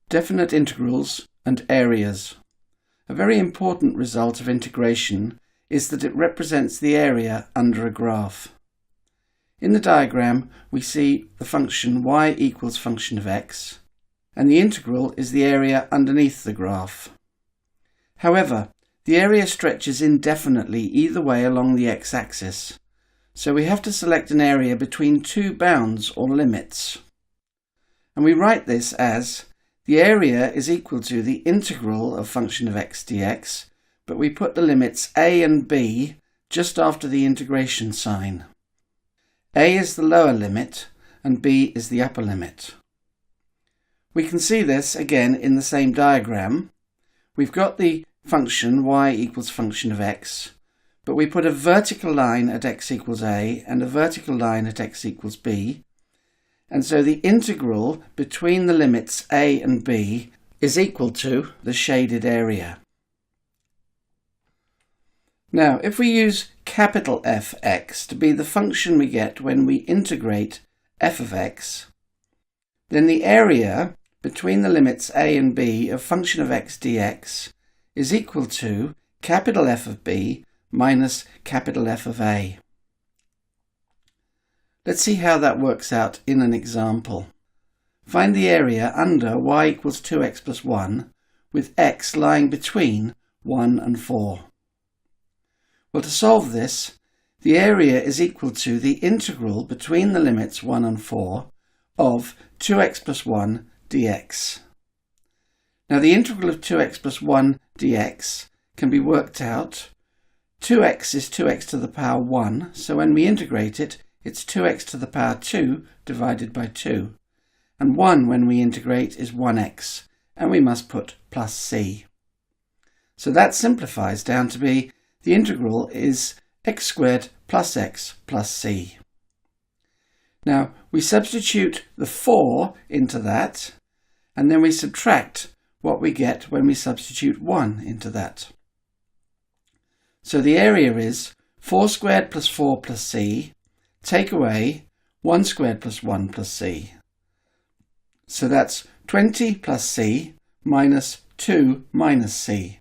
Definite integrals and areas. A very important result of integration is that it represents the area under a graph. In the diagram we see the function y equals function of x, and the integral is the area underneath the graph. However, the area stretches indefinitely either way along the x-axis, so we have to select an area between two bounds or limits. And we write this as the area is equal to the integral of function of x dx, but we put the limits a and b just after the integration sign. A is the lower limit and b is the upper limit. We can see this again in the same diagram. We've got the function y equals function of x, but we put a vertical line at x equals a and a vertical line at x equals b. And so the integral between the limits a and b is equal to the shaded area. Now, if we use capital Fx to be the function we get when we integrate f of x, then the area between the limits a and b of function of x dx is equal to capital F of b minus capital F of a. Let's see how that works out in an example. Find the area under y equals 2x plus 1 with x lying between 1 and 4. Well, to solve this, the area is equal to the integral between the limits 1 and 4 of 2x plus 1 dx. Now the integral of 2x plus 1 dx can be worked out. 2x is 2x to the power 1, so when we integrate it, it's 2x to the power 2 divided by 2. And 1 when we integrate is 1x, and we must put plus c. So that simplifies down to be the integral is x squared plus x plus c. Now we substitute the 4 into that, and then we subtract what we get when we substitute 1 into that. So the area is 4 squared plus 4 plus c, take away 1 squared plus 1 plus c. So that's 20 plus c minus 2 minus c.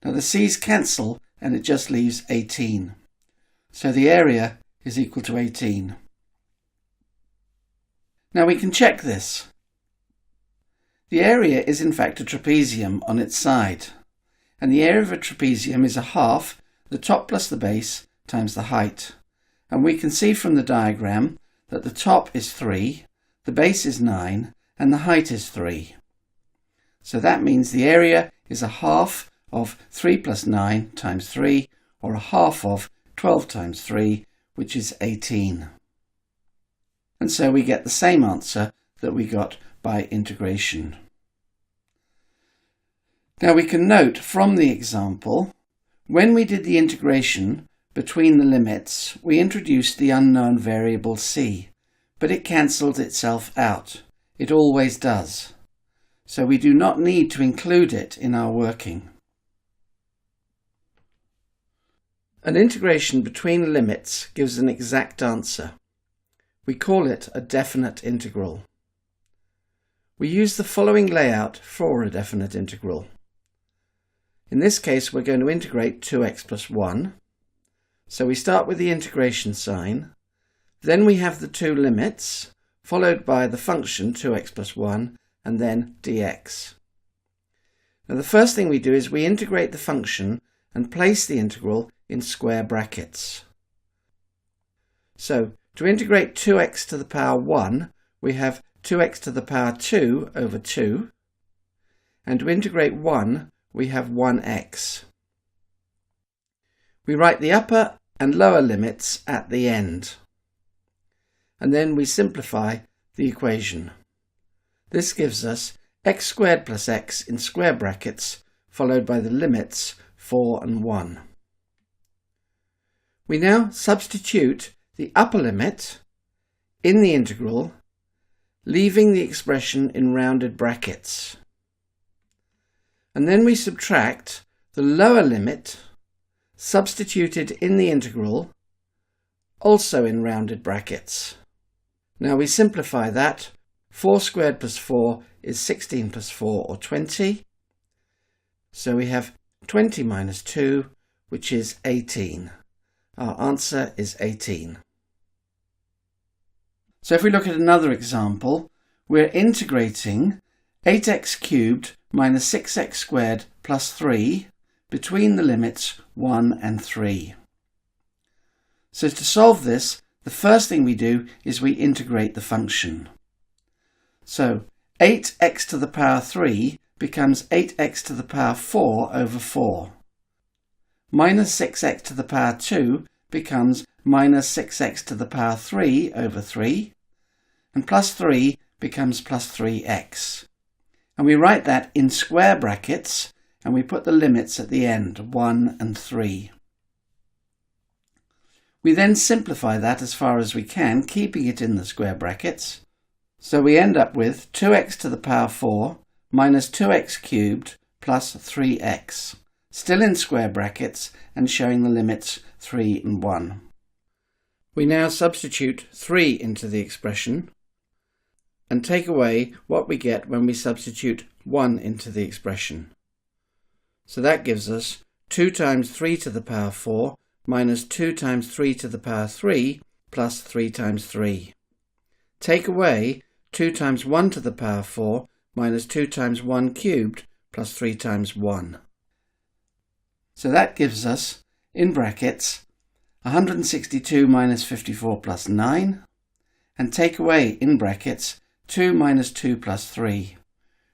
Now the c's cancel and it just leaves 18. So the area is equal to 18. Now we can check this. The area is in fact a trapezium on its side, and the area of a trapezium is a half the top plus the base times the height. And we can see from the diagram that the top is 3, the base is 9, and the height is 3. So that means the area is a half of 3 plus 9 times 3, or a half of 12 times 3, which is 18. And so we get the same answer that we got by integration. Now we can note from the example, when we did the integration between the limits, we introduced the unknown variable c, but it cancelled itself out. It always does. So we do not need to include it in our working. An integration between limits gives an exact answer. We call it a definite integral. We use the following layout for a definite integral. In this case, we're going to integrate 2x plus 1. So we start with the integration sign. Then we have the two limits, followed by the function 2x plus 1, and then dx. Now the first thing we do is we integrate the function and place the integral in square brackets. So to integrate 2x to the power 1, we have 2x to the power 2 over 2. And to integrate 1, we have 1x. We write the upper and lower limits at the end. And then we simplify the equation. This gives us x squared plus x in square brackets, followed by the limits 4 and 1. We now substitute the upper limit in the integral, leaving the expression in rounded brackets. And then we subtract the lower limit substituted in the integral, also in rounded brackets. Now we simplify that. 4 squared plus 4 is 16 plus 4 or 20. So we have 20 minus 2, which is 18. Our answer is 18. So if we look at another example, we're integrating 8x cubed minus 6x squared plus 3 between the limits 1 and 3. So to solve this, the first thing we do is we integrate the function. So 8x to the power 3 becomes 8x to the power 4 over 4. Minus 6x to the power 2 becomes minus 6x to the power 3 over 3. And plus 3 becomes plus 3x. And we write that in square brackets and we put the limits at the end, 1 and 3. We then simplify that as far as we can, keeping it in the square brackets. So we end up with 2x to the power 4 minus 2x cubed plus 3x, still in square brackets and showing the limits 3 and 1. We now substitute 3 into the expression and take away what we get when we substitute 1 into the expression. So that gives us 2 times 3 to the power 4 minus 2 times 3 to the power 3 plus 3 times 3. Take away 2 times 1 to the power 4 minus 2 times 1 cubed plus 3 times 1. So that gives us, in brackets, 162 minus 54 plus 9, and take away, in brackets, 2 minus 2 plus 3,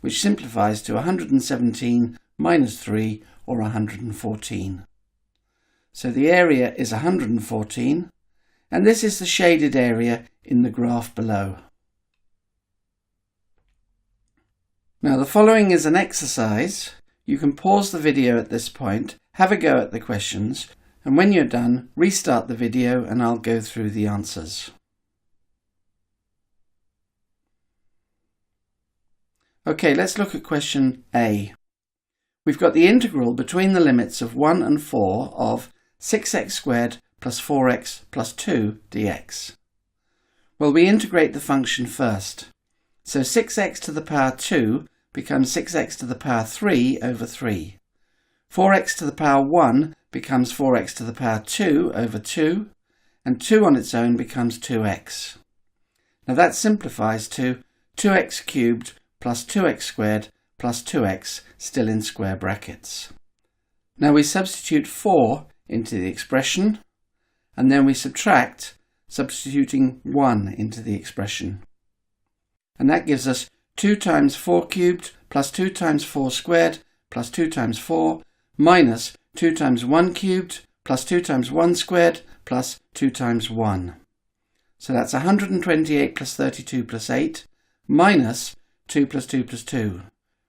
which simplifies to 117 minus 3, or 114. So the area is 114, and this is the shaded area in the graph below. Now the following is an exercise. You can pause the video at this point, have a go at the questions, and when you're done, restart the video and I'll go through the answers. Okay, let's look at question A. We've got the integral between the limits of 1 and 4 of 6x squared plus 4x plus 2 dx. Well, we integrate the function first. So 6x to the power 2 becomes 6x to the power 3 over 3. 4x to the power 1 becomes 4x to the power 2 over 2, and 2 on its own becomes 2x. Now that simplifies to 2x cubed plus 2x squared plus 2x, still in square brackets. Now we substitute 4 into the expression, and then we subtract, substituting 1 into the expression. And that gives us 2 times 4 cubed plus 2 times 4 squared plus 2 times 4 minus 2 times 1 cubed plus 2 times 1 squared plus 2 times 1. So that's 128 plus 32 plus 8 minus 2 plus 2 plus 2,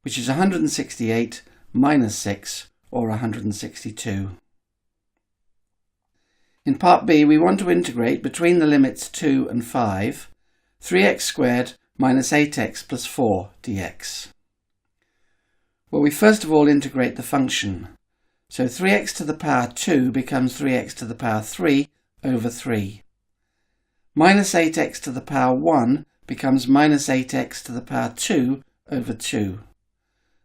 which is 168 minus 6, or 162. In part B, we want to integrate between the limits 2 and 5, 3x squared minus 8x plus 4 dx. Well, we first of all integrate the function. So 3x to the power 2 becomes 3x to the power 3 over 3. Minus 8x to the power 1 becomes minus 8x to the power 2 over 2.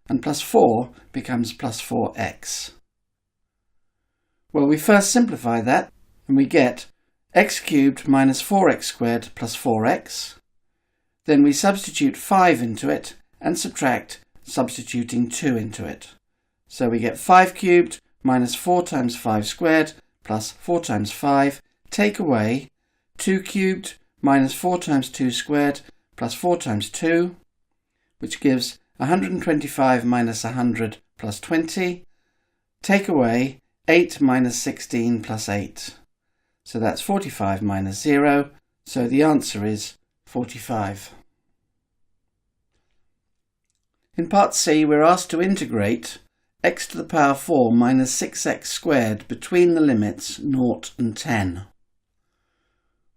And plus 4 becomes plus 4x. Well, we first simplify that, and we get x cubed minus 4x squared plus 4x. Then we substitute 5 into it and subtract, substituting 2 into it. So we get 5 cubed minus 4 times 5 squared plus 4 times 5. Take away 2 cubed minus 4 times 2 squared plus 4 times 2, which gives 125 minus 100 plus 20. Take away 8 minus 16 plus 8. So that's 45 minus 0. So the answer is 45. In part C, we're asked to integrate x to the power 4 minus 6x squared between the limits 0 and 10.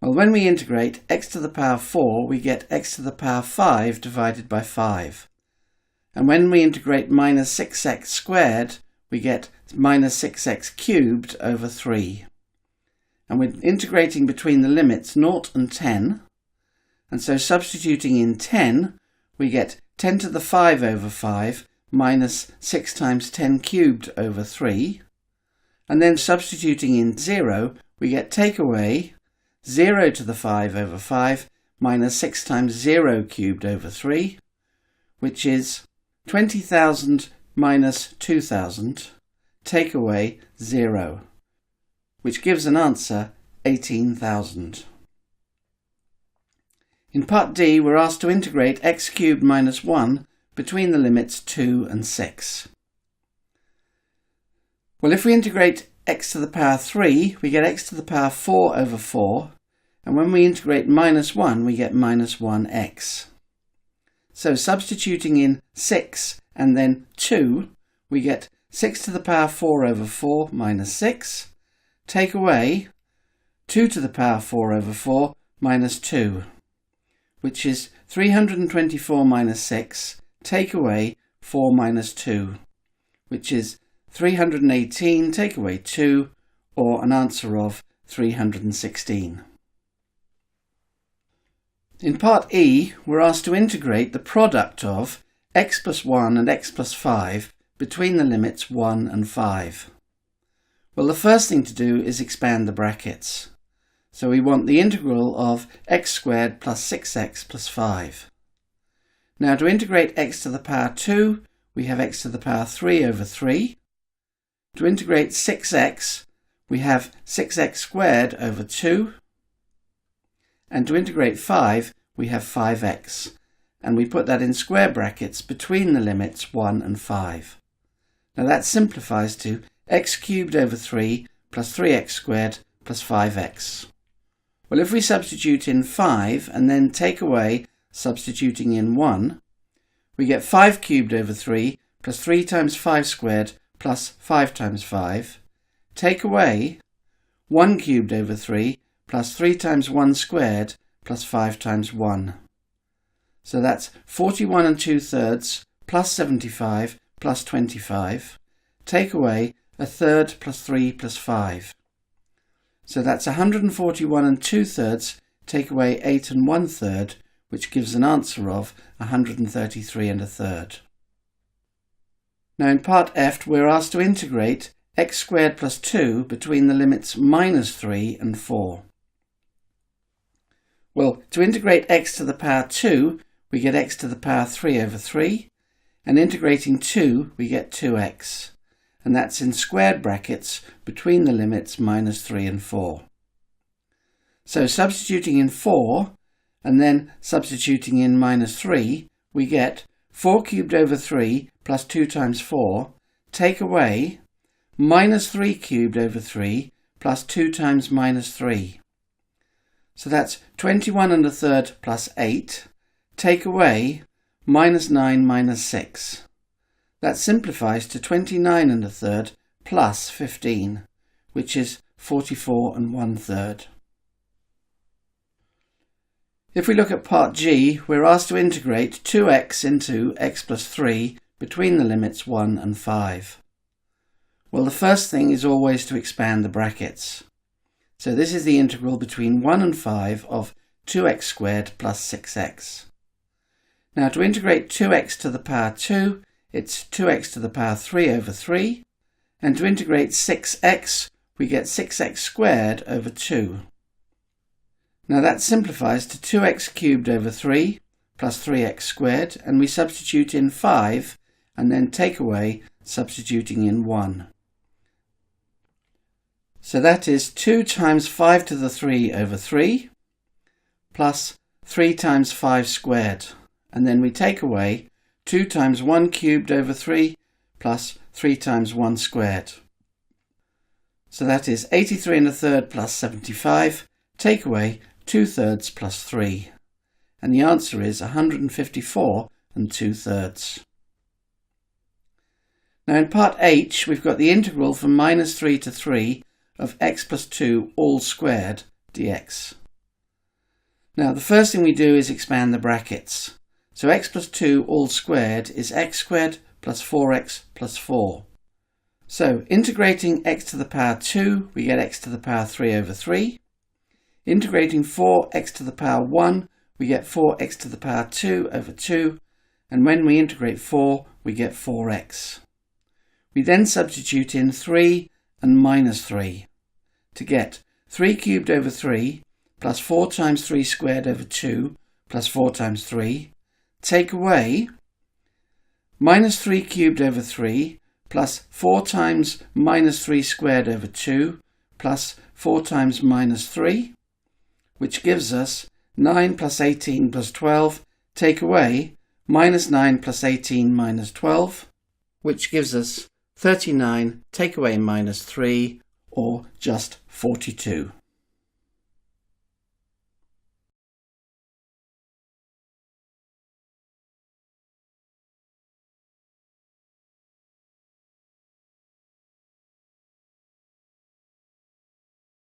Well, when we integrate x to the power 4, we get x to the power 5 divided by 5. And when we integrate minus 6x squared, we get minus 6x cubed over 3. And we're integrating between the limits 0 and 10. And so substituting in 10, we get 10 to the 5 over 5 minus 6 times 10 cubed over 3. And then substituting in 0, we get take away 0 to the 5 over 5 minus 6 times 0 cubed over 3, which is 20,000 minus 2,000, take away 0, which gives an answer 18,000. In part D, we're asked to integrate x cubed minus 1 between the limits 2 and 6. Well, if we integrate x to the power 3, we get x to the power 4 over 4, and when we integrate minus 1, we get minus 1x. So substituting in 6 and then 2, we get 6 to the power 4 over 4 minus 6, take away 2 to the power 4 over 4 minus 2, which is 324 minus 6, take away 4 minus 2, which is 318 take away 2, or an answer of 316. In part E, we're asked to integrate the product of x plus 1 and x plus 5 between the limits 1 and 5. Well, the first thing to do is expand the brackets. So we want the integral of x squared plus 6x plus 5. Now to integrate x to the power 2, we have x to the power 3 over 3. To integrate 6x, we have 6x squared over 2. And to integrate 5, we have 5x. And we put that in square brackets between the limits 1 and 5. Now that simplifies to x cubed over 3 plus 3x squared plus 5x. Well, if we substitute in 5 and then take away substituting in 1, we get 5 cubed over 3 plus 3 times 5 squared plus 5 times 5. Take away 1 cubed over 3 plus 3 times 1 squared plus 5 times 1. So that's 41 and 2/3 plus 75 plus 25. Take away 1/3 plus 3 plus 5. So that's 141 and 2/3 take away 8 and 1/3, which gives an answer of 133 and 1/3. Now in part F, we're asked to integrate x squared plus 2 between the limits minus 3 and 4. Well, to integrate x to the power 2, we get x to the power 3 over 3, and integrating 2, we get 2x, and that's in squared brackets between the limits minus 3 and 4. So substituting in 4, and then substituting in minus 3, we get 4 cubed over 3 plus 2 times 4, take away minus 3 cubed over 3 plus 2 times minus 3. So that's 21 and 1/3 plus 8, take away minus 9 minus 6. That simplifies to 29 and 1/3 plus 15, which is 44 and 1/3. If we look at part G, we're asked to integrate 2x into x plus 3 between the limits 1 and 5. Well, the first thing is always to expand the brackets. So this is the integral between 1 and 5 of 2x squared plus 6x. Now to integrate 2x to the power 2, it's 2x to the power 3 over 3. And to integrate 6x, we get 6x squared over 2. Now that simplifies to 2x cubed over 3 plus 3x squared, and we substitute in 5 and then take away substituting in 1. So that is 2 times 5 to the 3 over 3 plus 3 times 5 squared, and then we take away 2 times 1 cubed over 3 plus 3 times 1 squared. So that is 83 and 1/3 plus 75, take away 2/3 plus 3, and the answer is 154 and 2/3. Now in part H, we've got the integral from minus 3 to 3 of x plus 2 all squared dx. Now the first thing we do is expand the brackets. So x plus 2 all squared is x squared plus 4x plus 4. So integrating x to the power 2, we get x to the power 3 over 3. Integrating 4x to the power 1, we get 4x to the power 2 over 2. and when we integrate 4 we get 4x. We then substitute in 3 and minus 3 to get 3 cubed over 3 plus 4 times 3 squared over 2 plus 4 times 3. Take away minus 3 cubed over 3 plus 4 times minus 3 squared over 2 plus 4 times minus 3, which gives us 9 plus 18 plus 12. Take away minus 9 plus 18 minus 12, which gives us 39, take away minus 3, or just 42.